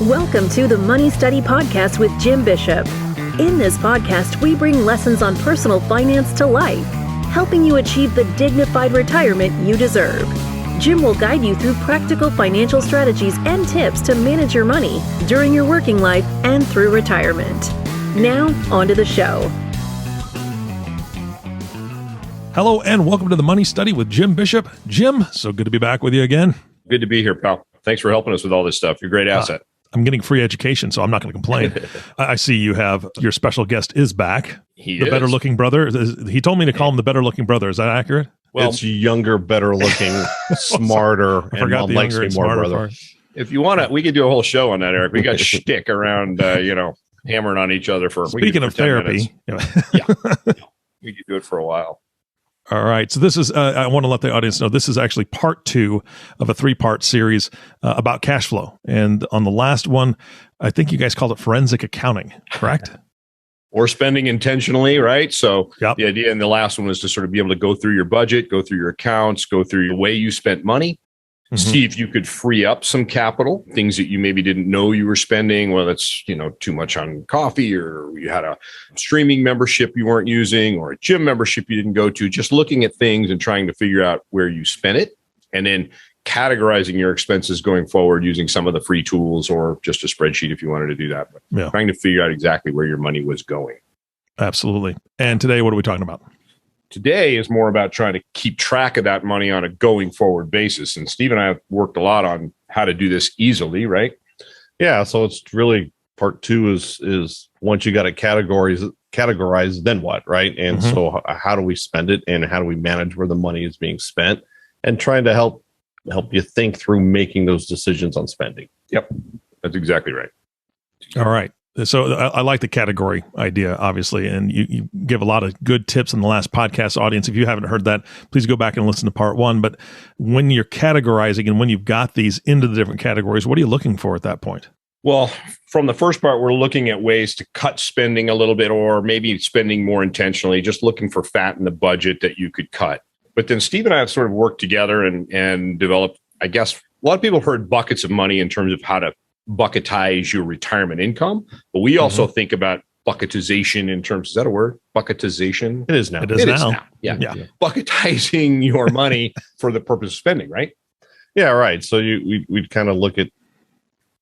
Welcome to the Money Study Podcast with Jim Bishopp. In this podcast, we bring lessons on personal finance to life, helping you achieve the dignified retirement you deserve. Jim will guide you through practical financial strategies and tips to manage your money during your working life and through retirement. Now, on to the show. Hello and welcome to the Money Study with Jim Bishopp. Jim, so good to be back with you again. Good to be here, pal. Thanks for helping us with all this stuff. You're a great asset. I'm getting free education, so I'm not going to complain. I see you have your special guest is back. He the is. better looking brother. He told me to call him the better looking brother. Is that accurate? Well, it's younger, better looking, smarter, I forgot the likes younger me and more, smarter brother. part. If you want to, we could do a whole show on that, Eric. We got shtick around, hammering on each other for. Speaking of therapy, yeah, we could do it for a while. All right. So this is, I want to let the audience know, this is actually part 2 of a 3-part series about cash flow. And on the last one, I think you guys called it forensic accounting, correct? Or spending intentionally, right? So Yep. The idea in the last one was to sort of be able to go through your budget, go through your accounts, go through the way you spent money, see if you could free up some capital, things that you maybe didn't know you were spending, whether it's, too much on coffee, or you had a streaming membership you weren't using, or a gym membership you didn't go to, just looking at things and trying to figure out where you spent it, and then categorizing your expenses going forward using some of the free tools or just a spreadsheet if you wanted to do that. But trying to figure out exactly where your money was going. Absolutely. And today, what are we talking about? Today is more about trying to keep track of that money on a going forward basis. And Steve and I have worked a lot on how to do this easily, right? Yeah, so it's really part 2 is once you got it categorized, then what, right? And so how do we spend it, and how do we manage where the money is being spent, and trying to help you think through making those decisions on spending. Yep, that's exactly right. All right. So I like the category idea, obviously, and you give a lot of good tips in the last podcast. Audience, if you haven't heard that, please go back and listen to part 1. But when you're categorizing and when you've got these into the different categories, what are you looking for at that point? Well, from the first part, we're looking at ways to cut spending a little bit, or maybe spending more intentionally, just looking for fat in the budget that you could cut. But then Steve and I have sort of worked together and developed, I guess, a lot of people have heard buckets of money in terms of how to bucketize your retirement income. But we also think about bucketization in terms, is that a word? Bucketization? It is now. It is now. Yeah. Bucketizing your money for the purpose of spending, right? Yeah, right. So we'd kind of look at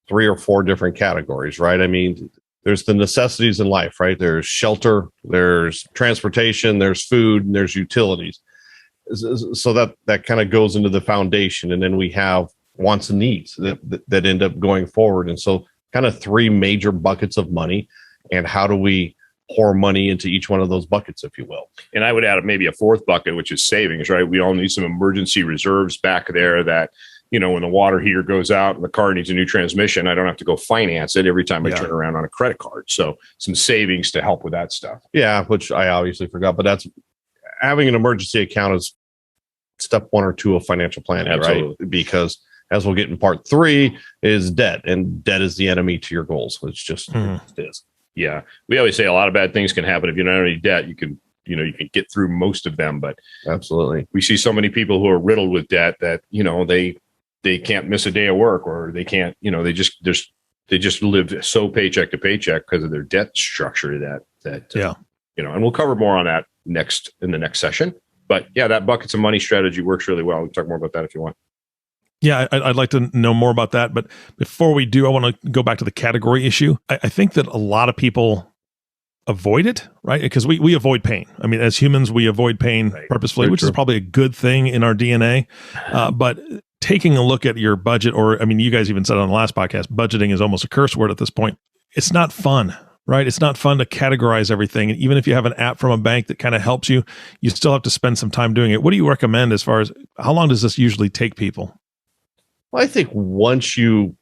3 or 4 different categories, right? I mean, there's the necessities in life, right? There's shelter, there's transportation, there's food, and there's utilities. So that kind of goes into the foundation. And then we have wants and needs that end up going forward. And so kind of 3 major buckets of money, and how do we pour money into each one of those buckets, if you will. And I would add maybe a 4th bucket, which is savings, right? We all need some emergency reserves back there that, when the water heater goes out and the car needs a new transmission, I don't have to go finance it every time I turn around on a credit card. So some savings to help with that stuff. Yeah, which I obviously forgot, but that's having an emergency account is step 1 or 2 of financial planning, Absolutely. Right? Because as we'll get in part 3 is debt, and debt is the enemy to your goals. It's just, it is. Yeah. We always say a lot of bad things can happen. If you don't have any debt, you can get through most of them. But absolutely, we see so many people who are riddled with debt that, they can't miss a day of work, or they can't, they just live so paycheck to paycheck because of their debt structure and we'll cover more on that in the next session. But yeah, that buckets of money strategy works really well. We can talk more about that if you want. Yeah, I'd like to know more about that. But before we do, I want to go back to the category issue. I think that a lot of people avoid it, right? Because we avoid pain. I mean, as humans, we avoid pain purposefully, Very which true. is probably a good thing in our DNA. But taking a look at your budget, or, I mean, you guys even said on the last podcast, budgeting is almost a curse word at this point. It's not fun, right? It's not fun to categorize everything. And even if you have an app from a bank that kind of helps you, you still have to spend some time doing it. What do you recommend as far as how long does this usually take people? Well, I think once you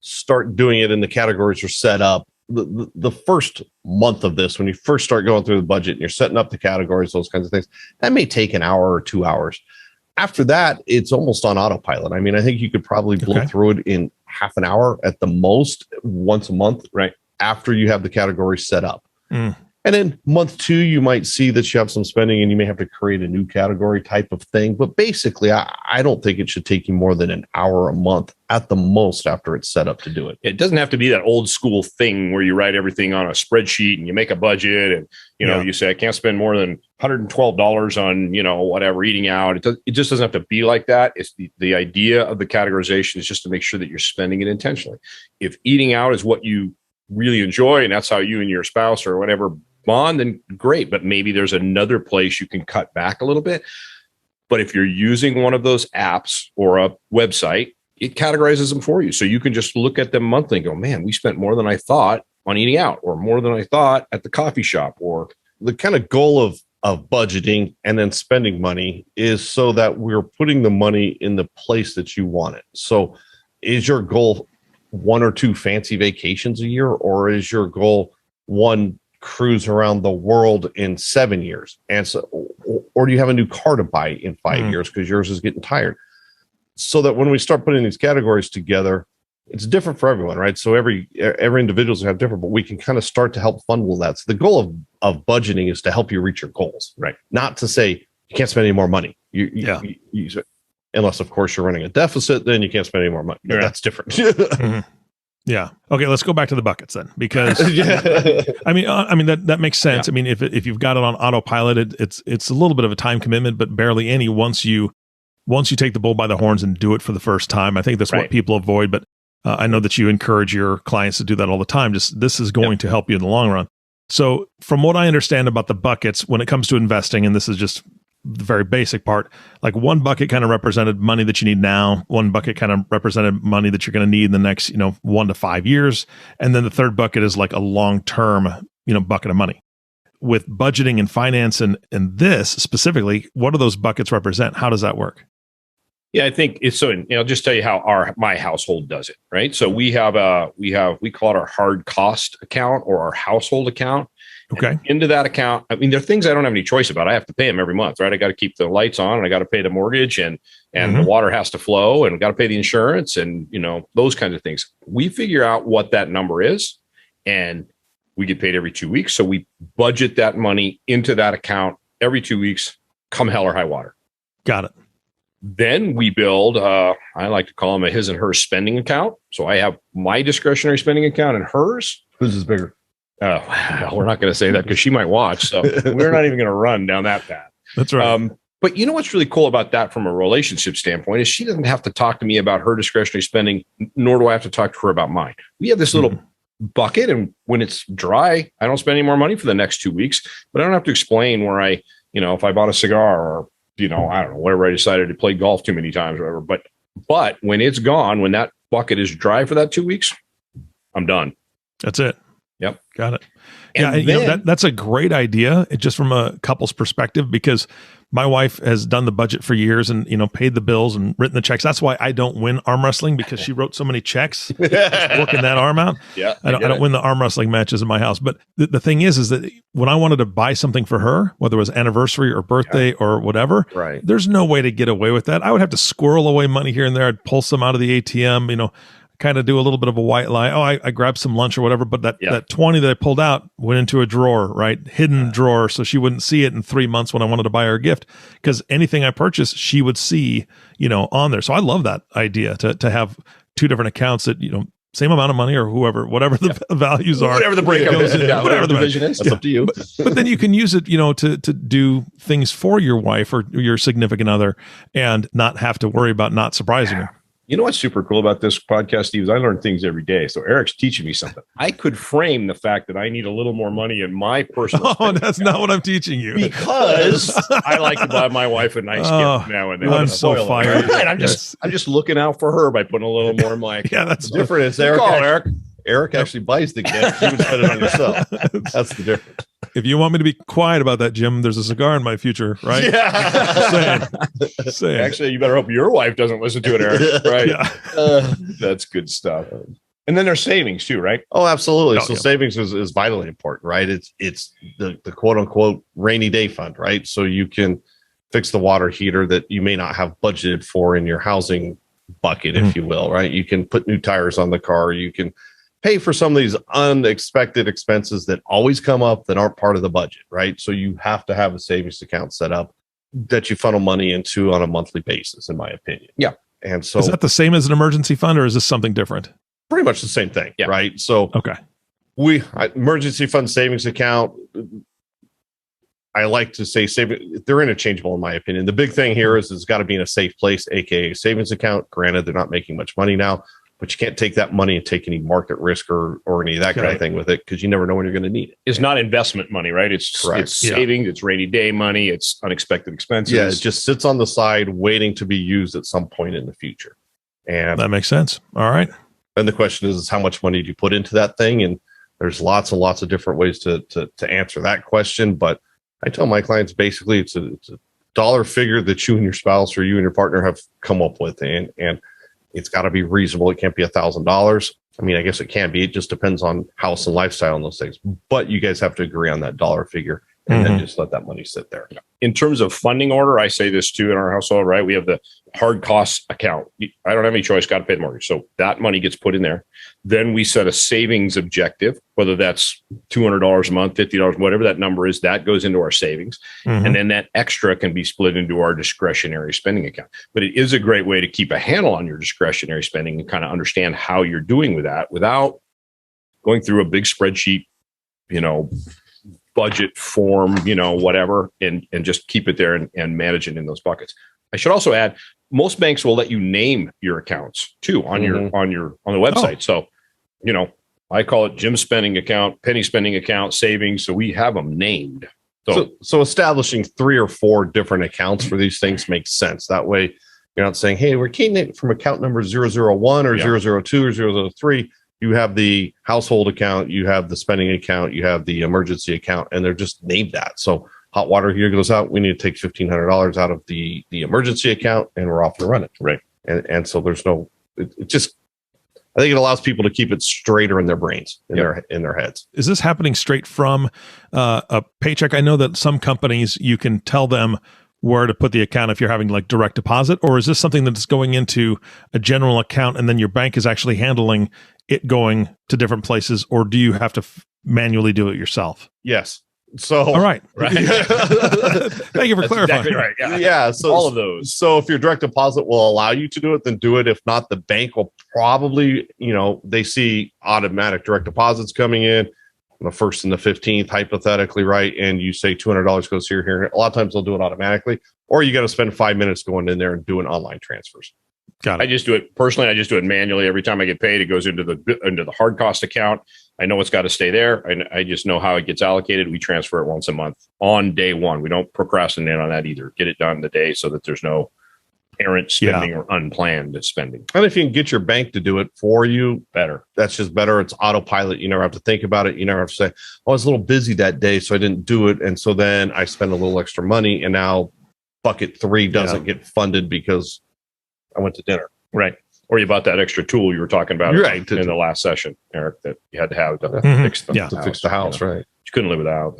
start doing it and the categories are set up, the first month of this, when you first start going through the budget and you're setting up the categories, those kinds of things, that may take an hour or 2 hours. After that, it's almost on autopilot. I mean, I think you could probably blow through it in half an hour at the most once a month, right? After you have the categories set up. And then month 2, you might see that you have some spending and you may have to create a new category type of thing. But basically, I don't think it should take you more than an hour a month at the most after it's set up to do it. It doesn't have to be that old school thing where you write everything on a spreadsheet and you make a budget and, you say, I can't spend more than $112 on, whatever, eating out. It just doesn't have to be like that. It's the idea of the categorization is just to make sure that you're spending it intentionally. If eating out is what you really enjoy and that's how you and your spouse or whatever bond, then great. But maybe there's another place you can cut back a little bit. But if you're using one of those apps or a website, it categorizes them for you. So you can just look at them monthly and go, man, we spent more than I thought on eating out, or more than I thought at the coffee shop. Or the kind of goal of budgeting and then spending money is so that we're putting the money in the place that you want it. So is your goal 1 or 2 fancy vacations a year, or is your goal 1 cruise around the world in 7 years? And so, or do you have a new car to buy in 5 years because yours is getting tired? So that when we start putting these categories together, it's different for everyone, right? So every individuals have different, but we can kind of start to help funnel that. So the goal of budgeting is to help you reach your goals, right? Not to say you can't spend any more money. Unless of course you're running a deficit, then you can't spend any more money. Yeah. That's different. Mm-hmm. Yeah. Okay. Let's go back to the buckets then, because I mean that makes sense. Yeah. I mean, if you've got it on autopilot, it's a little bit of a time commitment, but barely any once you take the bull by the horns and do it for the first time. I think that's what people avoid. But I know that you encourage your clients to do that all the time. Just this is going to help you in the long run. So from what I understand about the buckets, when it comes to investing, and this is just the very basic part, like one bucket kind of represented money that you need now. One bucket kind of represented money that you're going to need in the next, 1 to 5 years. And then the third bucket is like a long-term, bucket of money. With budgeting and finance and this specifically, what do those buckets represent? How does that work? Yeah, I think it's so. I'll just tell you how my household does it. Right. So we call it our hard cost account or our household account. Okay. And into that account, I mean, there are things I don't have any choice about. I have to pay them every month, right? I got to keep the lights on, and I got to pay the mortgage, and the water has to flow, and got to pay the insurance, and those kinds of things. We figure out what that number is, and we get paid every 2 weeks. So we budget that money into that account every 2 weeks, come hell or high water. Got it. Then we build, I like to call them a his and her spending account. So I have my discretionary spending account and hers. Whose is bigger? We're not going to say that because she might watch. So we're not even going to run down that path. That's right. But what's really cool about that from a relationship standpoint is she doesn't have to talk to me about her discretionary spending, nor do I have to talk to her about mine. We have this little bucket, and when it's dry, I don't spend any more money for the next 2 weeks, but I don't have to explain where I, if I bought a cigar or, I don't know, whatever I decided to play golf too many times or whatever. But when it's gone, when that bucket is dry for that 2 weeks, I'm done. That's it. Yep. Got it. And That's a great idea, just from a couple's perspective, because my wife has done the budget for years and, paid the bills and written the checks. That's why I don't win arm wrestling, because she wrote so many checks working that arm out. Yeah. I don't win the arm wrestling matches in my house. But the thing is that when I wanted to buy something for her, whether it was anniversary or birthday or whatever, there's no way to get away with that. I would have to squirrel away money here and there. I'd pull some out of the ATM, kind of do a little bit of a white lie. Oh, I grabbed some lunch or whatever, but that 20 that I pulled out went into a drawer, right? Hidden drawer. So she wouldn't see it in 3 months when I wanted to buy her a gift, because anything I purchased, she would see, on there. So I love that idea to have 2 different accounts that, same amount of money or whatever the values are. Whatever the breakup is, whatever the division is. That's up to you. But then you can use it, to do things for your wife or your significant other and not have to worry about not surprising her. You know what's super cool about this podcast, Steve, is I learn things every day. So Eric's teaching me something. I could frame the fact that I need a little more money in my personal. Oh, that's not what I'm teaching you. Because I like to buy my wife a nice gift now and then. I'm so fired. Right, I'm just looking out for her by putting a little more in my account. Yeah, that's different. It's Eric actually buys the gift. You would spend it on yourself. That's the difference. If you want me to be quiet about that, Jim, there's a cigar in my future, right? Yeah. Saying. Actually, you better hope your wife doesn't listen to it, Eric. Right? Yeah. That's good stuff. And then there's savings too, right? Oh, absolutely. Savings is vitally important, right? It's the quote unquote rainy day fund, right? So you can fix the water heater that you may not have budgeted for in your housing bucket, if you will, right? You can put new tires on the car. You can pay for some of these unexpected expenses that always come up that aren't part of the budget, right? So you have to have a savings account set up that you funnel money into on a monthly basis, in my opinion. Yeah. And so is that the same as an emergency fund, or is this something different? pretty much the same thing, right? So okay, emergency fund savings account, I like to say they're interchangeable in my opinion. The big thing here is it's got to be in a safe place, aka savings account. Granted, they're not making much money now, but you can't take that money and take any market risk or any of that kind of thing with it, because you never know when you're going to need it. It's not investment money, right? It's savings, it's rainy day money, it's unexpected expenses. Yeah, it just sits on the side waiting to be used at some point in the future. And that makes sense. All right. And the question is how much money do you put into that thing? And there's lots and lots of different ways to answer that question. But I tell my clients basically it's a dollar figure that you and your spouse or you and your partner have come up with, and it's got to be reasonable. It can't be $1,000. I mean, I guess it can be. It just depends on house and lifestyle and those things. But you guys have to agree on that dollar figure, and then just let that money sit there. In terms of funding order, I say this too in our household, right? We have the hard costs account. I don't have any choice, got to pay the mortgage. So that money gets put in there. Then we set a savings objective, whether that's $200 a month, $50, whatever that number is, that goes into our savings. And then that extra can be split into our discretionary spending account. But it is a great way to keep a handle on your discretionary spending and kind of understand how you're doing with that without going through a big spreadsheet, budget form, whatever, and just keep it there and manage it in those buckets. I should also add, most banks will let you name your accounts too on the website. So, I call it Jim's spending account, Penny spending account, savings. So we have them named. So establishing 3 or 4 different accounts for these things makes sense. That way you're not saying, hey, we're keying it from account number 001 or 002 or 003. You have the household account, you have the spending account, you have the emergency account, and they're just named that. So hot water here goes out. We need to take $1,500 out of the emergency account, and we're off and running. Right. And so there's no, it just, I think it allows people to keep it straighter in their brains, in their heads. Is this happening straight from a paycheck? I know that some companies, you can tell them where to put the account if you're having like direct deposit, or is this something that's going into a general account and then your bank is actually handling it going to different places, or do you have to manually do it yourself? Yes. So, all right. Thank you for clarifying. Exactly right. Yeah. So all of those. So if your direct deposit will allow you to do it, then do it. If not, the bank will probably, they see automatic direct deposits coming in on the 1st and the 15th, hypothetically, right? And you say $200 goes here. A lot of times they'll do it automatically, or you got to spend 5 minutes going in there and doing online transfers. Got it. I just do it personally. I just do it manually. Every time I get paid, it goes into the hard cost account. I know it's got to stay there. I just know how it gets allocated. We transfer it once a month on day one. We don't procrastinate on that either. Get it done the day so that there's no errant spending or unplanned spending. And if you can get your bank to do it for you, better. That's just better. It's autopilot. You never have to think about it. You never have to say, oh, I was a little busy that day, so I didn't do it. And so then I spend a little extra money, and now bucket 3 doesn't get funded because I went to dinner. Right. Or you bought that extra tool you were talking about in the last session, Eric, that you had to have to fix the house. To fix the house, right. You couldn't live without.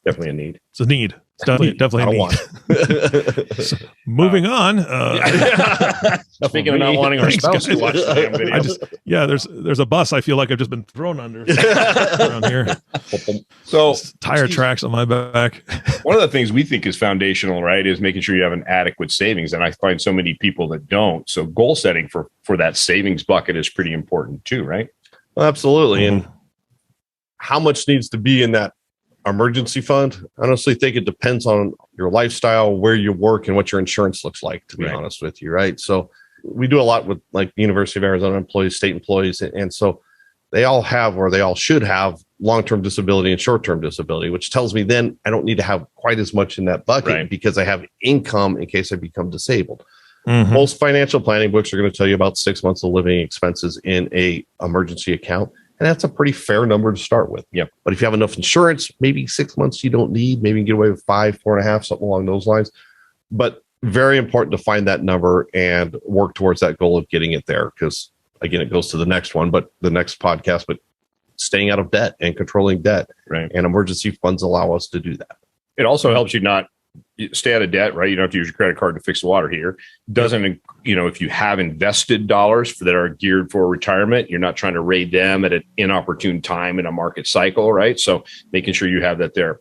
Definitely a need. It's a need. It's definitely a need. So, moving on. Speaking of not wanting our spouse to watch the damn video. There's a bus I feel like I've just been thrown under around here. So tire tracks on my back. One of the things we think is foundational, right, is making sure you have an adequate savings. And I find so many people that don't. So goal setting for that savings bucket is pretty important too, right? Well, absolutely. And how much needs to be in that emergency fund? I honestly think it depends on your lifestyle, where you work, and what your insurance looks like, to be honest with you, right? So we do a lot with like University of Arizona employees, state employees, and so they all have, or they all should have, long-term disability and short-term disability, which tells me then I don't need to have quite as much in that bucket because I have income in case I become disabled. Most financial planning books are going to tell you about 6 months of living expenses in a emergency account. And that's a pretty fair number to start with. Yep. But if you have enough insurance, maybe 6 months you don't need, maybe you can get away with 5, 4.5, something along those lines. But very important to find that number and work towards that goal of getting it there. Because again, it goes to the next one, but the next podcast, but staying out of debt and controlling debt. Right. And emergency funds allow us to do that. It also helps you not stay out of debt, right? You don't have to use your credit card to fix the water heater. Doesn't, if you have invested dollars that are geared for retirement, you're not trying to raid them at an inopportune time in a market cycle, right? So making sure you have that there.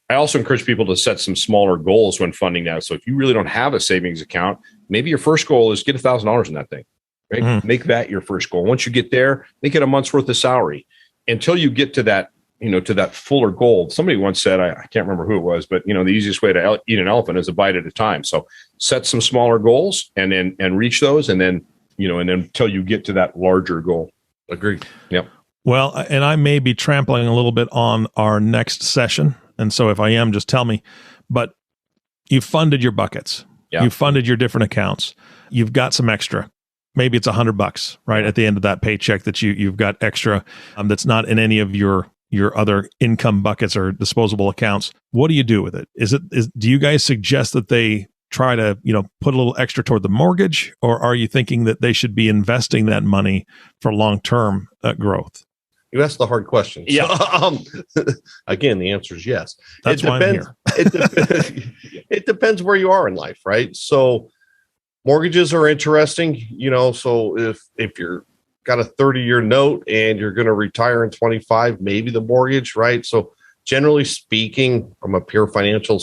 I also encourage people to set some smaller goals when funding that. So if you really don't have a savings account, maybe your first goal is get $1,000 in that thing, right? Mm-hmm. Make that your first goal. Once you get there, make it a month's worth of salary until you get to that, to that fuller goal. Somebody once said, I can't remember who it was, but the easiest way to eat an elephant is a bite at a time. So set some smaller goals and reach those. And then until you get to that larger goal. Agreed. Yep. Well, and I may be trampling a little bit on our next session. And so if I am, just tell me. But you've funded your buckets. Yeah. You've funded your different accounts. You've got some extra. Maybe it's $100, right? At the end of that paycheck that you've got extra that's not in any of your other income buckets or disposable accounts. What do you do with it? Do you guys suggest that they try to, put a little extra toward the mortgage, or are you thinking that they should be investing that money for long-term growth? You asked the hard question. Yeah. So, again, the answer is yes. That's why I'm here. It depends where you are in life, right? So mortgages are interesting, so if you're got a 30-year note and you're going to retire in 25, maybe the mortgage, right? So generally speaking, from a pure financial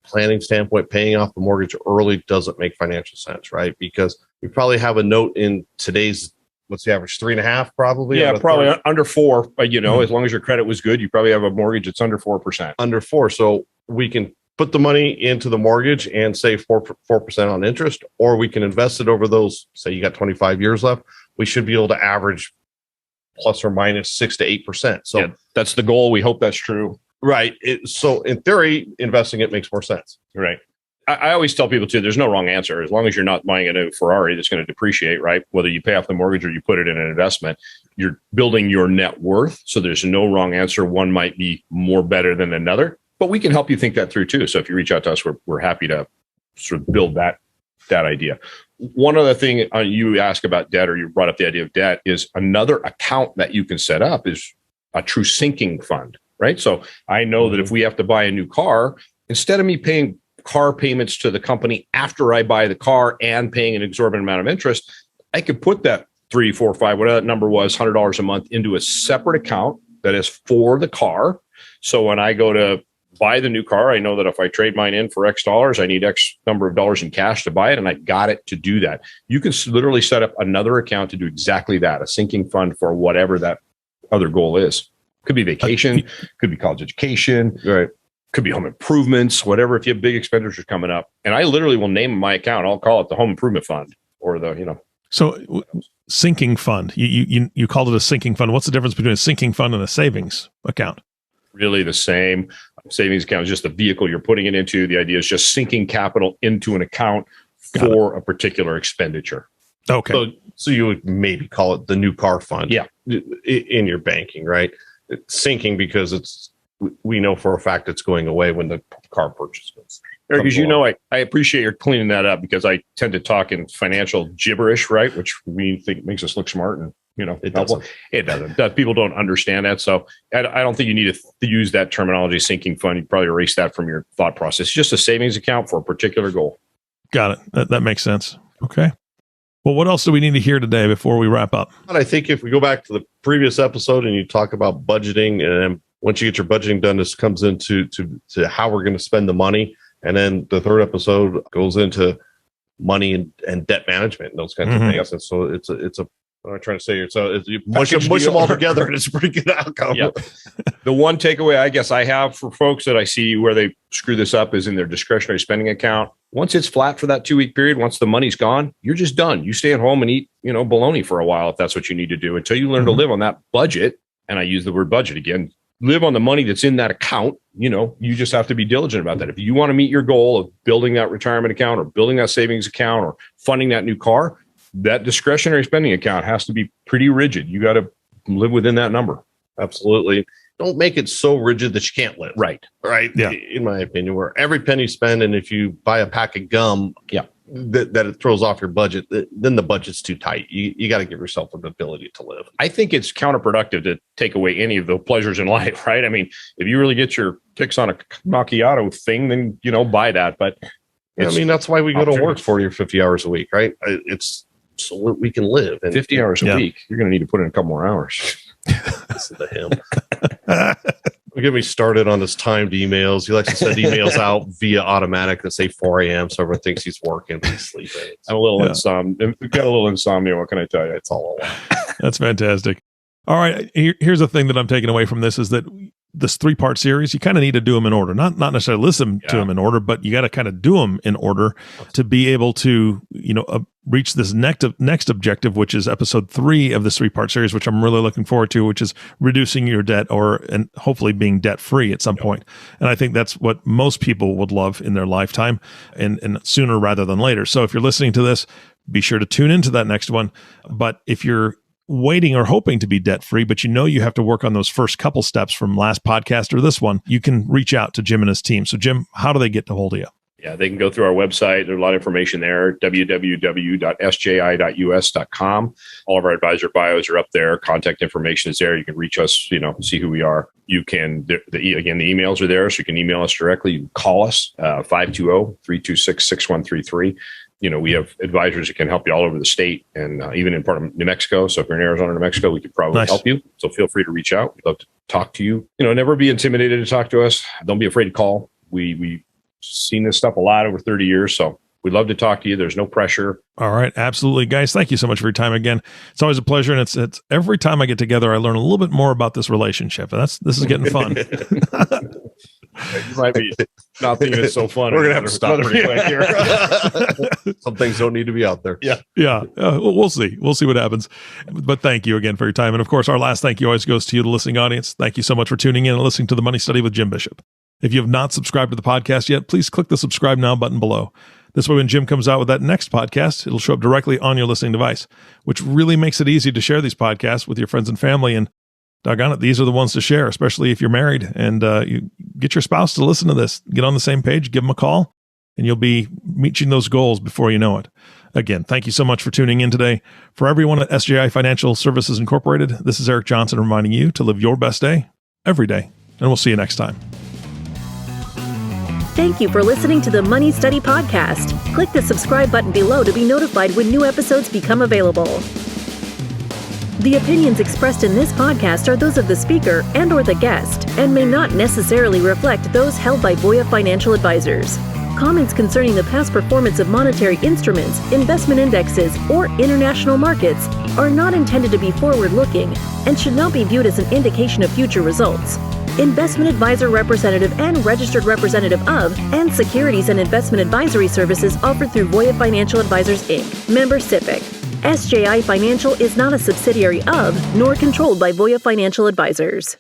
planning standpoint, paying off the mortgage early doesn't make financial sense, right? Because you probably have a note in today's, what's the average, 3.5 probably? Yeah, probably under 4. But, as long as your credit was good, you probably have a mortgage that's under 4%. Under 4. So we can put the money into the mortgage and save 4% on interest, or we can invest it over those, say you got 25 years left. We should be able to average plus or minus 6 to 8%. So yeah, that's the goal. We hope that's true. Right. So in theory, investing it makes more sense. Right. I always tell people too, there's no wrong answer. As long as you're not buying a new Ferrari that's going to depreciate, right? Whether you pay off the mortgage or you put it in an investment, you're building your net worth. So there's no wrong answer. One might be more better than another, but we can help you think that through too. So if you reach out to us, we're happy to sort of build that idea. One other thing you ask about debt, or you brought up the idea of debt, is another account that you can set up is a true sinking fund, right? So I know that if we have to buy a new car, instead of me paying car payments to the company after I buy the car and paying an exorbitant amount of interest, I could put that 3, 4, 5, whatever that number was, $100 a month into a separate account that is for the car. So when I go to buy the new car, I know that if I trade mine in for X dollars, I need X number of dollars in cash to buy it, and I got it to do that. You can literally set up another account to do exactly that, a sinking fund for whatever that other goal is. Could be vacation, could be college education, right? Could be home improvements, whatever. If you have big expenditures coming up, and I literally will name my account, I'll call it the home improvement fund, or the So sinking fund. You called it a sinking fund. What's the difference between a sinking fund and a savings account? Really the same. Savings account is just the vehicle you're putting it into. The idea is just sinking capital into an account for a particular expenditure. Okay. So you would maybe call it the new car fund. Yeah. In your banking, right? It's sinking we know for a fact it's going away when the car purchase goes. Eric, as you know, I appreciate your cleaning that up, because I tend to talk in financial gibberish, right? Which we think makes us look smart, and it doesn't. It doesn't. People don't understand that. So I don't think you need to use that terminology, sinking fund. You probably erase that from your thought process. It's just a savings account for a particular goal. Got it. That makes sense. Okay. Well, what else do we need to hear today before we wrap up? But I think if we go back to the previous episode and you talk about budgeting, and then once you get your budgeting done, this comes into to how we're going to spend the money. And then the third episode goes into money and debt management and those kinds of things. And so it's a what I'm trying to say here. So you mush them all together, and it's a pretty good outcome. Yep. The one takeaway I guess I have for folks that I see where they screw this up is in their discretionary spending account. Once it's flat for that 2-week period, once the money's gone, you're just done. You stay at home and eat, bologna for a while if that's what you need to do, until you learn to live on that budget. And I use the word budget again. Live on the money that's in that account. You just have to be diligent about that. If you want to meet your goal of building that retirement account or building that savings account or funding that new car, that discretionary spending account has to be pretty rigid. You got to live within that number. Absolutely. Don't make it so rigid that you can't live. Right. Yeah. In my opinion, where every penny you spend, and if you buy a pack of gum, that it throws off your budget, then the budget's too tight. You got to give yourself an ability to live. I think it's counterproductive to take away any of the pleasures in life, right? I mean, if you really get your kicks on a macchiato thing, then, buy that. But that's why we go to work 40 or 50 hours a week, right? It's so we can live. And 50 hours a week, you're going to need to put in a couple more hours. Listen to him. Don't get me started on his timed emails. He likes to send emails out via automatic that say 4 a.m. so everyone thinks he's working, but he's sleeping. I'm a little insomnia. We've got a little insomnia. What can I tell you? It's all a lot. That's fantastic. All right. Here's the thing that I'm taking away from this is that this 3-part series, you kind of need to do them in order. Not necessarily listen to them in order, but you got to kind of do them in order to be able to, reach this next objective, which is episode 3 of this 3-part series, which I'm really looking forward to, which is reducing your debt and hopefully being debt free at some point. And I think that's what most people would love in their lifetime and sooner rather than later. So if you're listening to this, be sure to tune into that next one. But if you're waiting or hoping to be debt free, but you have to work on those first couple steps from last podcast or this one, you can reach out to Jim and his team. So Jim, how do they get a hold of you? Yeah, they can go through our website. There's a lot of information there, www.sji.us.com. All of our advisor bios are up there. Contact information is there. You can reach us, see who we are. You can, again, the emails are there, so you can email us directly. You can call us, 520-326-6133. We have advisors that can help you all over the state and even in part of New Mexico. So if you're in Arizona or New Mexico, we could probably help you. So feel free to reach out. We'd love to talk to you. Never be intimidated to talk to us. Don't be afraid to call. We've seen this stuff a lot over 30 years. So we'd love to talk to you. There's no pressure. All right. Absolutely. Guys, thank you so much for your time again. It's always a pleasure. And it's every time I get together, I learn a little bit more about this relationship. And this is getting fun. You might be not thinking it's so fun. We're going to have to stop pretty quick here. Some things don't need to be out there. Yeah. We'll see. We'll see what happens. But thank you again for your time. And of course, our last thank you always goes to you, the listening audience. Thank you so much for tuning in and listening to The Money Study with Jim Bishop. If you have not subscribed to the podcast yet, please click the subscribe now button below. This way, when Jim comes out with that next podcast, it'll show up directly on your listening device, which really makes it easy to share these podcasts with your friends and family. And doggone it, these are the ones to share, especially if you're married and you get your spouse to listen to this. Get on the same page, give them a call, and you'll be reaching those goals before you know it. Again, thank you so much for tuning in today. For everyone at SJI Financial Services Incorporated, this is Eric Johnson reminding you to live your best day every day. And we'll see you next time. Thank you for listening to the Money Study Podcast. Click the subscribe button below to be notified when new episodes become available. The opinions expressed in this podcast are those of the speaker and/or the guest and may not necessarily reflect those held by Voya Financial Advisors. Comments concerning the past performance of monetary instruments, investment indexes, or international markets are not intended to be forward-looking and should not be viewed as an indication of future results. Investment advisor representative and registered representative of and securities and investment advisory services offered through Voya Financial Advisors, Inc., member SIPC. SJI Financial is not a subsidiary of nor controlled by Voya Financial Advisors.